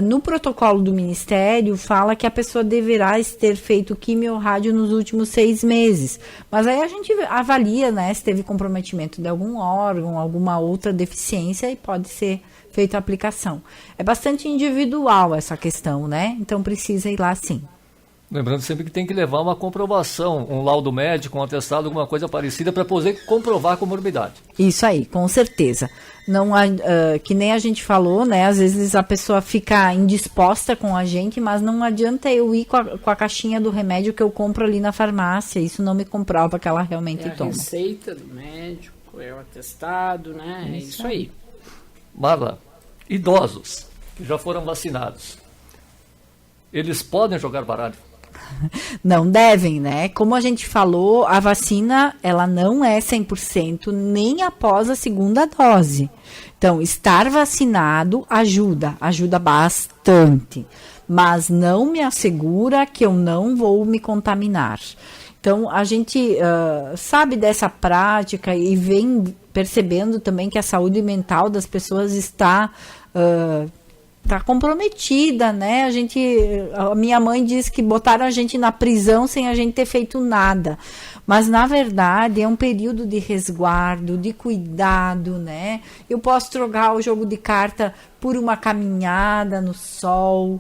No protocolo do Ministério, fala que a pessoa deverá ter feito quimio ou rádio nos últimos 6 meses. Mas aí a gente avalia, né, se teve comprometimento de algum órgão, alguma outra deficiência e pode ser feita a aplicação. É bastante individual essa questão, né? Então precisa ir lá sim. Lembrando sempre que tem que levar uma comprovação, um laudo médico, um atestado, alguma coisa parecida para poder comprovar a comorbidade. Isso aí, com certeza. Não, que nem a gente falou, né? Às vezes a pessoa fica indisposta com a gente, mas não adianta eu ir com a caixinha do remédio que eu compro ali na farmácia. Isso não me comprova que ela realmente toma. É a receita do médico, é o atestado, né? É isso aí. Marla, idosos que já foram vacinados, eles podem jogar baralho? Não devem, né? Como a gente falou, a vacina, ela não é 100% nem após a 2ª dose. Então, estar vacinado ajuda bastante, mas não me assegura que eu não vou me contaminar. Então, a gente sabe dessa prática e vem percebendo também que a saúde mental das pessoas está comprometida, né? A minha mãe diz que botaram a gente na prisão sem a gente ter feito nada. Mas, na verdade, é um período de resguardo, de cuidado, né? Eu posso jogar o jogo de carta por uma caminhada no sol,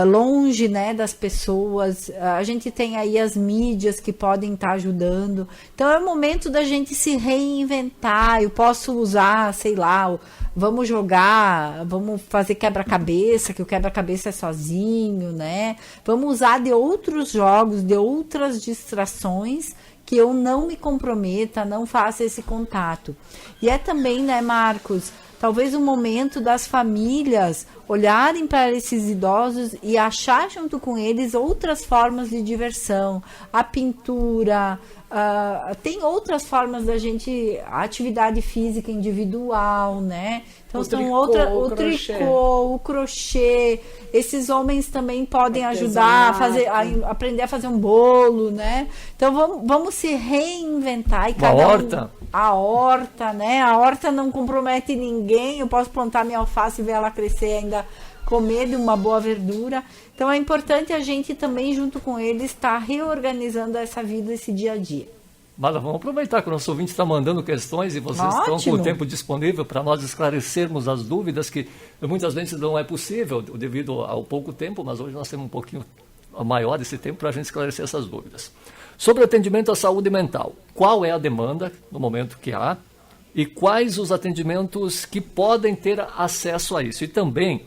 longe, né, das pessoas. A gente tem aí as mídias que podem estar ajudando. Então é o momento da gente se reinventar. Eu posso usar, sei lá, vamos jogar, vamos fazer quebra-cabeça, que o quebra-cabeça é sozinho, né? Vamos usar de outros jogos, de outras distrações, que eu não me comprometa, não faça esse contato. E é também, né, Marcos, talvez o momento das famílias olharem para esses idosos e achar junto com eles outras formas de diversão. A pintura, tem outras formas da gente, a atividade física individual, né? Então, o tricô, o crochê. Esses homens também podem ajudar a aprender a fazer um bolo, né? Então, vamos se reinventar. E a horta. A horta, né? A horta não compromete ninguém. Eu posso plantar minha alface e ver ela crescer e ainda comer de uma boa verdura. Então, é importante a gente também, junto com eles, estar reorganizando essa vida, esse dia a dia. Mas vamos aproveitar que o nosso ouvinte está mandando questões e vocês estão com o tempo disponível para nós esclarecermos as dúvidas que muitas vezes não é possível devido ao pouco tempo, mas hoje nós temos um pouquinho maior esse tempo para a gente esclarecer essas dúvidas. Sobre atendimento à saúde mental, qual é a demanda no momento que há e quais os atendimentos que podem ter acesso a isso? E também,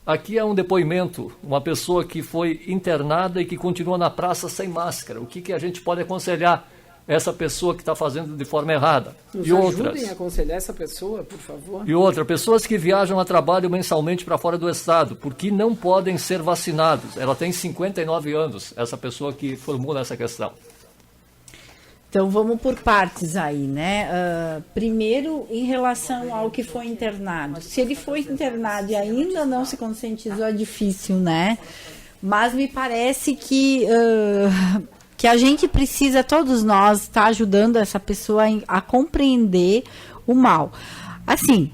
aqui é um depoimento, uma pessoa que foi internada e que continua na praça sem máscara. O que a gente pode aconselhar essa pessoa que está fazendo de forma errada? Nos e outras. Ajudem a aconselhar essa pessoa, por favor. E outra, pessoas que viajam a trabalho mensalmente para fora do estado, porque não podem ser vacinados. Ela tem 59 anos, essa pessoa que formula essa questão. Então, vamos por partes aí, né? Primeiro, em relação ao que foi internado. Se ele foi internado e ainda não se conscientizou, é difícil, né? Mas me parece que a gente precisa, todos nós, estar ajudando essa pessoa a compreender o mal. Assim,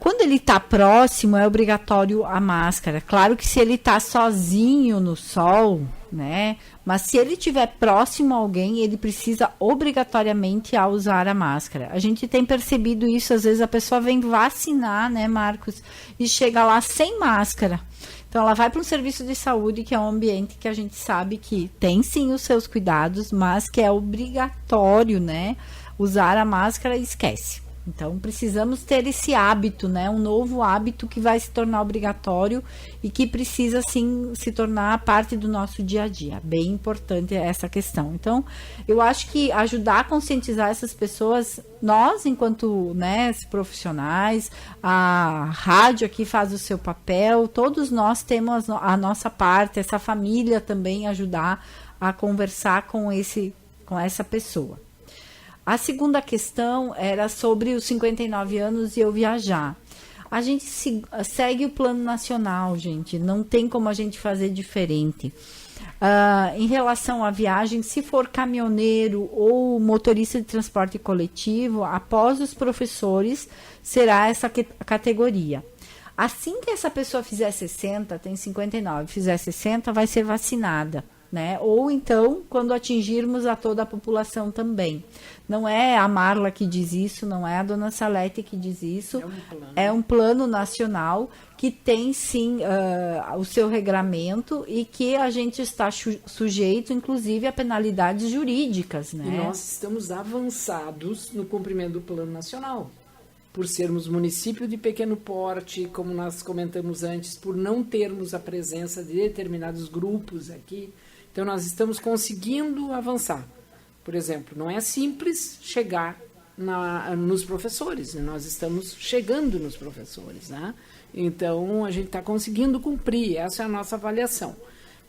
quando ele está próximo, é obrigatório a máscara. Claro que se ele está sozinho no sol, né? Mas se ele estiver próximo a alguém, ele precisa obrigatoriamente a usar a máscara. A gente tem percebido isso, às vezes a pessoa vem vacinar, né, Marcos? E chega lá sem máscara. Então, ela vai para um serviço de saúde, que é um ambiente que a gente sabe que tem sim os seus cuidados, mas que é obrigatório, né, usar a máscara e esquece. Então, precisamos ter esse hábito, né, um novo hábito que vai se tornar obrigatório e que precisa, sim, se tornar parte do nosso dia a dia. Bem importante essa questão. Então, eu acho que ajudar a conscientizar essas pessoas, nós, enquanto, né, profissionais, a rádio aqui faz o seu papel, todos nós temos a nossa parte, essa família também ajudar a conversar com essa pessoa. A segunda questão era sobre os 59 anos e eu viajar. A gente segue o plano nacional, gente. Não tem como a gente fazer diferente. Em relação à viagem, se for caminhoneiro ou motorista de transporte coletivo, após os professores, será essa categoria. Assim que essa pessoa fizer 60, tem 59, fizer 60, vai ser vacinada. Né? Ou então, quando atingirmos a toda a população também. Não é a Marla que diz isso, não é a dona Salete que diz isso. É um plano nacional que tem, sim, o seu regramento e que a gente está sujeito, inclusive, a penalidades jurídicas. Né? E nós estamos avançados no cumprimento do plano nacional. Por sermos município de pequeno porte, como nós comentamos antes, por não termos a presença de determinados grupos aqui, então, nós estamos conseguindo avançar. Por exemplo, não é simples chegar nos professores, nós estamos chegando nos professores, né? Então, a gente está conseguindo cumprir, essa é a nossa avaliação.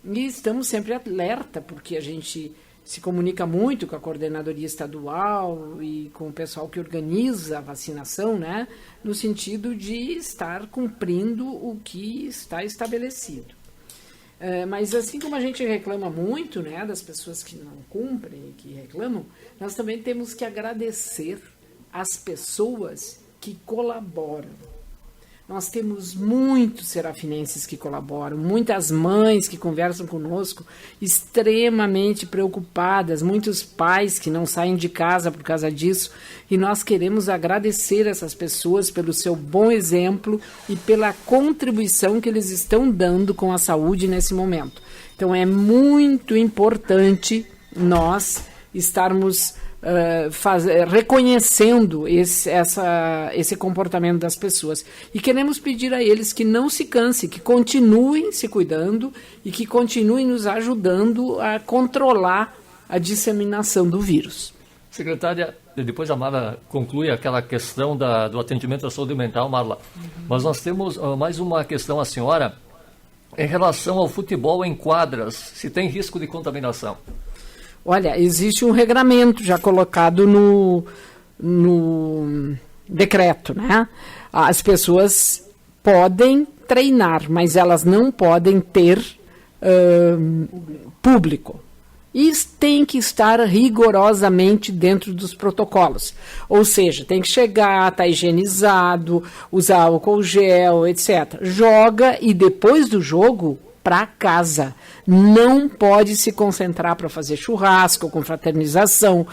E estamos sempre alerta, porque a gente se comunica muito com a coordenadoria estadual e com o pessoal que organiza a vacinação, né? No sentido de estar cumprindo o que está estabelecido. Mas assim como a gente reclama muito, né, das pessoas que não cumprem e que reclamam, nós também temos que agradecer as pessoas que colaboram. Nós temos muitos serafinenses que colaboram, muitas mães que conversam conosco, extremamente preocupadas, muitos pais que não saem de casa por causa disso, e nós queremos agradecer essas pessoas pelo seu bom exemplo e pela contribuição que eles estão dando com a saúde nesse momento. Então é muito importante nós estarmos reconhecendo esse comportamento das pessoas. E queremos pedir a eles que não se cansem, que continuem se cuidando e que continuem nos ajudando a controlar a disseminação do vírus. Secretária, depois a Marla conclui aquela questão do atendimento à saúde mental, Marla. Mas nós temos mais uma questão à senhora em relação ao futebol em quadras, se tem risco de contaminação. Olha, existe um regramento já colocado no decreto, né? As pessoas podem treinar, mas elas não podem ter público. E tem que estar rigorosamente dentro dos protocolos. Ou seja, tem que chegar, estar higienizado, usar álcool gel, etc. Joga e depois do jogo, para casa. Não pode se concentrar para fazer churrasco, confraternização,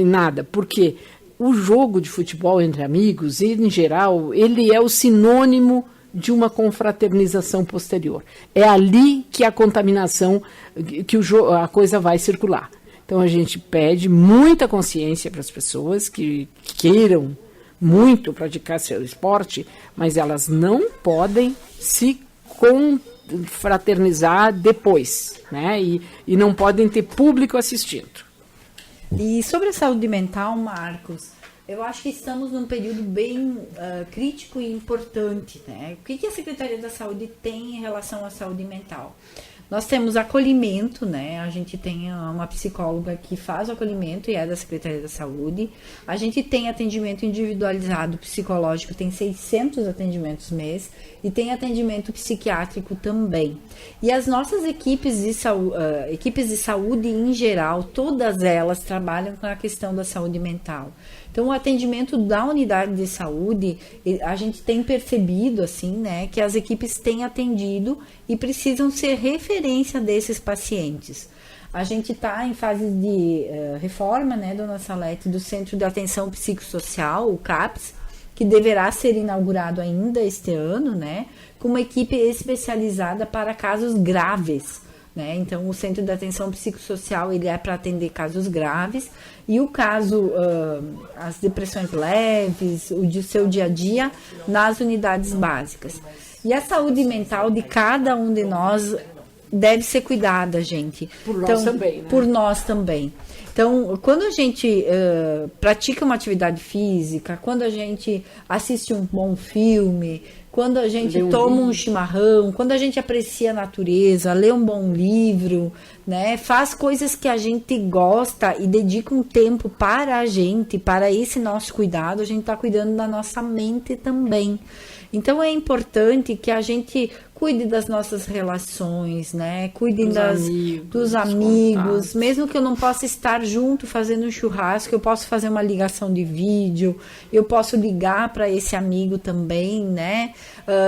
nada. Porque o jogo de futebol entre amigos, em geral, ele é o sinônimo de uma confraternização posterior. É ali que a contaminação, que a coisa vai circular. Então a gente pede muita consciência para as pessoas que queiram muito praticar seu esporte, mas elas não podem se confraternizar depois, né? E não podem ter público assistindo. E sobre a saúde mental, Marcos, eu acho que estamos num período bem crítico e importante, né? O que a Secretaria da Saúde tem em relação à saúde mental? Nós temos acolhimento, né? A gente tem uma psicóloga que faz o acolhimento e é da Secretaria da Saúde. A gente tem atendimento individualizado psicológico, tem 600 atendimentos mês e tem atendimento psiquiátrico também. E as nossas equipes de saúde em geral, todas elas trabalham com a questão da saúde mental. Então, o atendimento da unidade de saúde, a gente tem percebido, assim, né, que as equipes têm atendido e precisam ser referência desses pacientes. A gente está em fase de reforma, né, dona Salete, do Centro de Atenção Psicossocial, o CAPS, que deverá ser inaugurado ainda este ano, né, com uma equipe especializada para casos graves. Né? Então, o Centro de Atenção Psicossocial ele é para atender casos graves e o caso, as depressões leves, o seu dia a dia nas unidades básicas. E a saúde mental de cada um de nós deve ser cuidada, gente. Por nós também, né? Por nós também. Então, quando a gente pratica uma atividade física, quando a gente assiste um bom filme, quando a gente toma um chimarrão, quando a gente aprecia a natureza, lê um bom livro, né, faz coisas que a gente gosta e dedica um tempo para a gente, para esse nosso cuidado, a gente está cuidando da nossa mente também. Então é importante que a gente cuide das nossas relações, né? Cuide dos amigos, mesmo que eu não possa estar junto fazendo um churrasco, eu posso fazer uma ligação de vídeo, eu posso ligar para esse amigo também, né?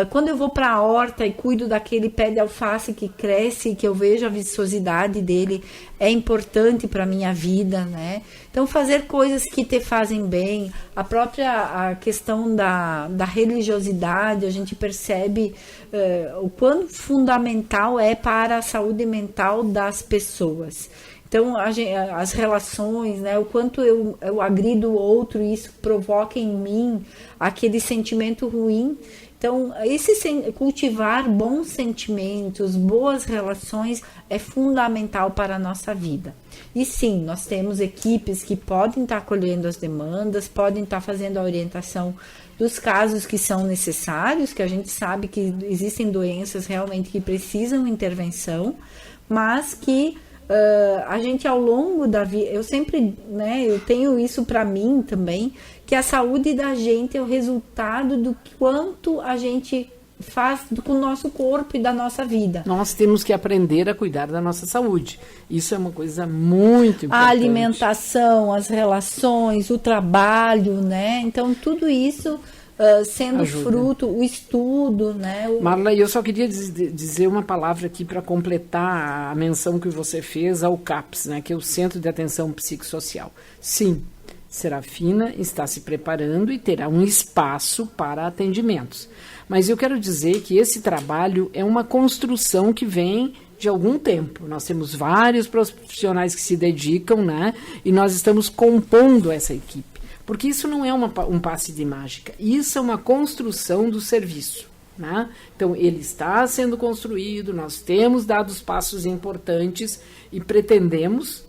Quando eu vou para a horta e cuido daquele pé de alface que cresce e que eu vejo a viçosidade dele, é importante para a minha vida, né? Então, fazer coisas que te fazem bem, a questão da religiosidade, a gente percebe o quão fundamental é para a saúde mental das pessoas. Então, as relações, né, o quanto eu agrido o outro e isso provoca em mim aquele sentimento ruim. Então, cultivar bons sentimentos, boas relações é fundamental para a nossa vida. E sim, nós temos equipes que podem estar acolhendo as demandas, podem estar fazendo a orientação dos casos que são necessários, que a gente sabe que existem doenças realmente que precisam intervenção, mas que a gente ao longo da vida, eu sempre, né, eu tenho isso para mim também, que a saúde da gente é o resultado do quanto a gente faz com o nosso corpo e da nossa vida. Nós temos que aprender a cuidar da nossa saúde. Isso é uma coisa muito importante. A alimentação, as relações, o trabalho, né? Então, tudo isso sendo Ajuda. fruto, o estudo, né? Marla, eu só queria dizer uma palavra aqui para completar a menção que você fez ao CAPS, né, que é o Centro de Atenção Psicossocial. Sim, Serafina está se preparando e terá um espaço para atendimentos. Mas eu quero dizer que esse trabalho é uma construção que vem de algum tempo. Nós temos vários profissionais que se dedicam, né, e nós estamos compondo essa equipe. Porque isso não é um passe de mágica, isso é uma construção do serviço. Né? Então, ele está sendo construído, nós temos dado os passos importantes e pretendemos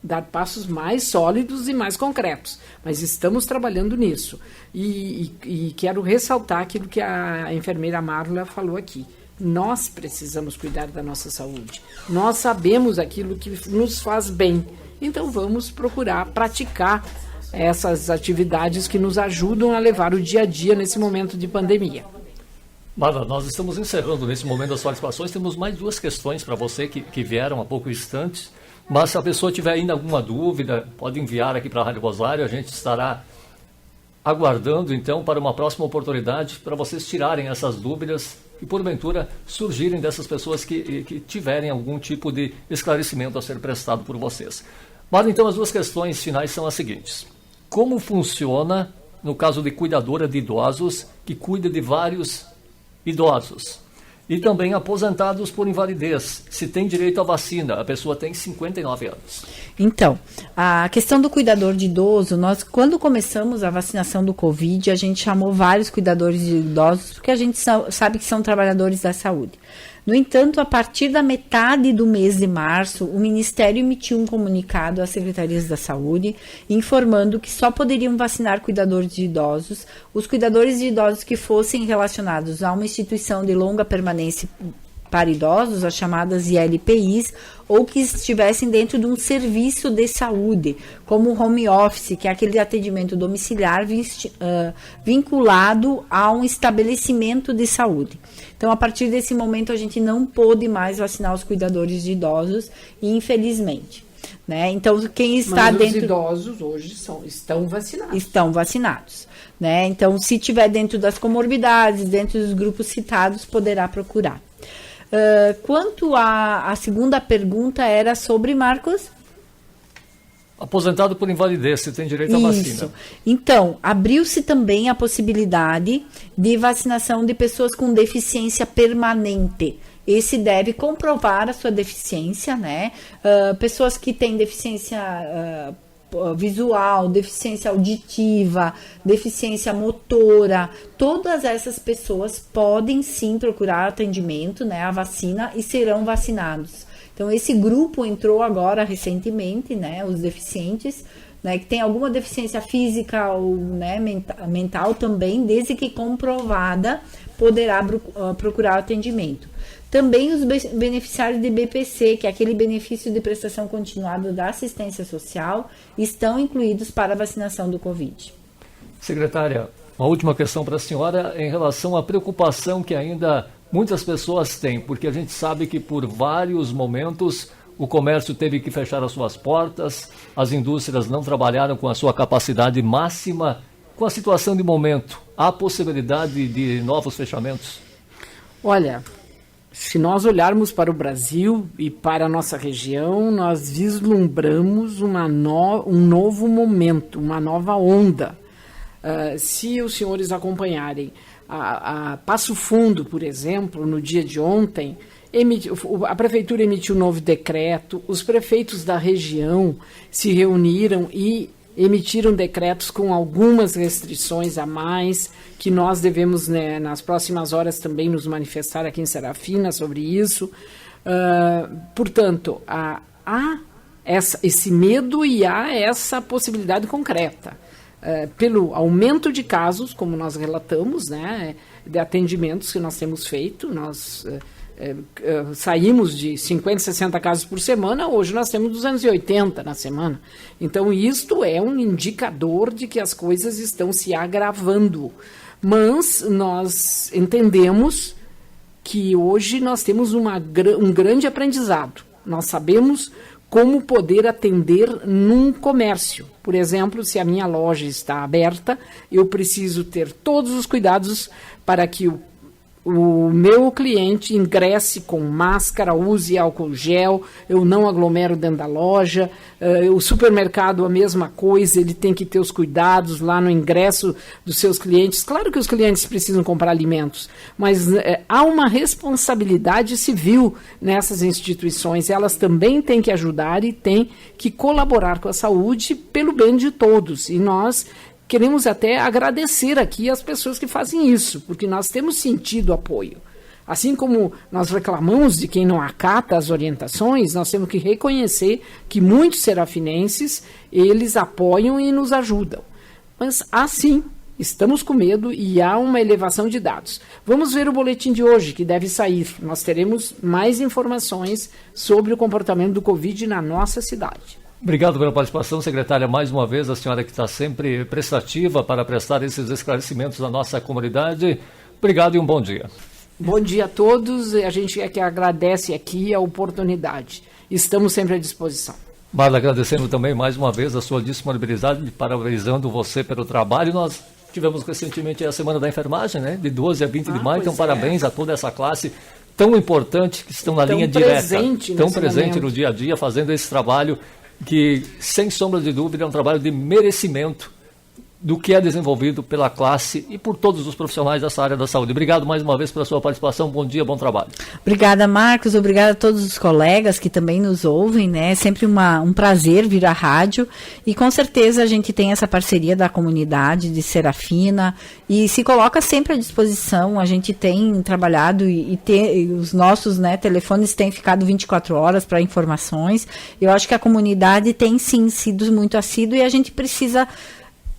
dar passos mais sólidos e mais concretos, mas estamos trabalhando nisso. E quero ressaltar aquilo que a enfermeira Marla falou aqui. Nós precisamos cuidar da nossa saúde. Nós sabemos aquilo que nos faz bem. Então, vamos procurar praticar essas atividades que nos ajudam a levar o dia a dia nesse momento de pandemia. Marla, nós estamos encerrando nesse momento das participações. Temos mais 2 questões para você que vieram há pouco instantes. Mas se a pessoa tiver ainda alguma dúvida, pode enviar aqui para a Rádio Rosário. A gente estará aguardando, então, para uma próxima oportunidade para vocês tirarem essas dúvidas e, porventura, surgirem dessas pessoas que tiverem algum tipo de esclarecimento a ser prestado por vocês. Marla, então, as 2 questões finais são as seguintes. Como funciona, no caso de cuidadora de idosos, que cuida de vários idosos? E também aposentados por invalidez, se tem direito à vacina, a pessoa tem 59 anos. Então, a questão do cuidador de idoso, nós, quando começamos a vacinação do Covid, a gente chamou vários cuidadores de idosos, porque a gente sabe que são trabalhadores da saúde. No entanto, a partir da metade do mês de março, o Ministério emitiu um comunicado às secretarias da saúde, informando que só poderiam vacinar cuidadores de idosos, os cuidadores de idosos que fossem relacionados a uma instituição de longa permanência para idosos, as chamadas ILPIs, ou que estivessem dentro de um serviço de saúde, como o home office, que é aquele atendimento domiciliar vinculado a um estabelecimento de saúde. Então, a partir desse momento, a gente não pôde mais vacinar os cuidadores de idosos, infelizmente. Né? Então, quem está Mas dentro... os idosos hoje estão vacinados. Estão vacinados. Né? Então, se tiver dentro das comorbidades, dentro dos grupos citados, poderá procurar. Quanto à segunda pergunta, era sobre, Marcos? Aposentado por invalidez, se tem direito à vacina. Então, abriu-se também a possibilidade de vacinação de pessoas com deficiência permanente. Esse deve comprovar a sua deficiência, né? Pessoas que têm deficiência visual, deficiência auditiva, deficiência motora, todas essas pessoas podem sim procurar atendimento, né, a vacina, e serão vacinados. Então, esse grupo entrou agora recentemente, né, os deficientes, né, que tem alguma deficiência física ou, né, mental também, desde que comprovada, poderá procurar atendimento. Também os beneficiários de BPC, que é aquele benefício de prestação continuada da assistência social, estão incluídos para a vacinação do Covid. Secretária, uma última questão para a senhora em relação à preocupação que ainda muitas pessoas têm, porque a gente sabe que por vários momentos o comércio teve que fechar as suas portas, as indústrias não trabalharam com a sua capacidade máxima. Com a situação de momento, há possibilidade de novos fechamentos? Olha, se nós olharmos para o Brasil e para a nossa região, nós vislumbramos um novo momento, uma nova onda. Se os senhores acompanharem a Passo Fundo, por exemplo, no dia de ontem, a prefeitura emitiu um novo decreto, os prefeitos da região se reuniram e emitiram decretos com algumas restrições a mais, que nós devemos, né, nas próximas horas também nos manifestar aqui em Serafina sobre isso. Portanto, há esse medo e há essa possibilidade concreta. Pelo aumento de casos, como nós relatamos, né, de atendimentos que nós temos feito, nós saímos de 50, 60 casos por semana, hoje nós temos 280 na semana. Então, isto é um indicador de que as coisas estão se agravando. Mas nós entendemos que hoje nós temos um grande aprendizado. Nós sabemos como poder atender num comércio. Por exemplo, se a minha loja está aberta, eu preciso ter todos os cuidados para que o meu cliente ingresse com máscara, use álcool gel, eu não aglomero dentro da loja. O supermercado, a mesma coisa, ele tem que ter os cuidados lá no ingresso dos seus clientes. Claro que os clientes precisam comprar alimentos, mas há uma responsabilidade civil nessas instituições. Elas também têm que ajudar e têm que colaborar com a saúde pelo bem de todos. E nós queremos até agradecer aqui as pessoas que fazem isso, porque nós temos sentido apoio. Assim como nós reclamamos de quem não acata as orientações, nós temos que reconhecer que muitos serafinenses, eles apoiam e nos ajudam. Mas, assim, estamos com medo e há uma elevação de dados. Vamos ver o boletim de hoje, que deve sair. Nós teremos mais informações sobre o comportamento do Covid na nossa cidade. Obrigado pela participação, secretária, mais uma vez, a senhora que está sempre prestativa para prestar esses esclarecimentos à nossa comunidade. Obrigado e um bom dia. Bom dia a todos, a gente é que agradece aqui a oportunidade. Estamos sempre à disposição. Marla, agradecendo também mais uma vez a sua disponibilidade, parabenizando você pelo trabalho. Nós tivemos recentemente a Semana da Enfermagem, né? De 12 a 20 de maio, então parabéns a toda essa classe tão importante que estão na linha direta, tão presente no dia a dia, fazendo esse trabalho que, sem sombra de dúvida, é um trabalho de merecimento do que é desenvolvido pela classe e por todos os profissionais dessa área da saúde. Obrigado mais uma vez pela sua participação. Bom dia, bom trabalho. Obrigada, Marcos. Obrigada a todos os colegas que também nos ouvem, né? É sempre um prazer vir à rádio e com certeza a gente tem essa parceria da comunidade de Serafina e se coloca sempre à disposição. A gente tem trabalhado e os nossos, né, telefones têm ficado 24 horas para informações. Eu acho que a comunidade tem sim sido muito assídua e a gente precisa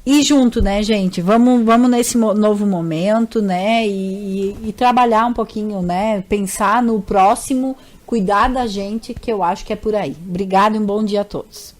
ir junto, né, gente? Vamos nesse novo momento, né? E trabalhar um pouquinho, né? Pensar no próximo, cuidar da gente, que eu acho que é por aí. Obrigada e um bom dia a todos.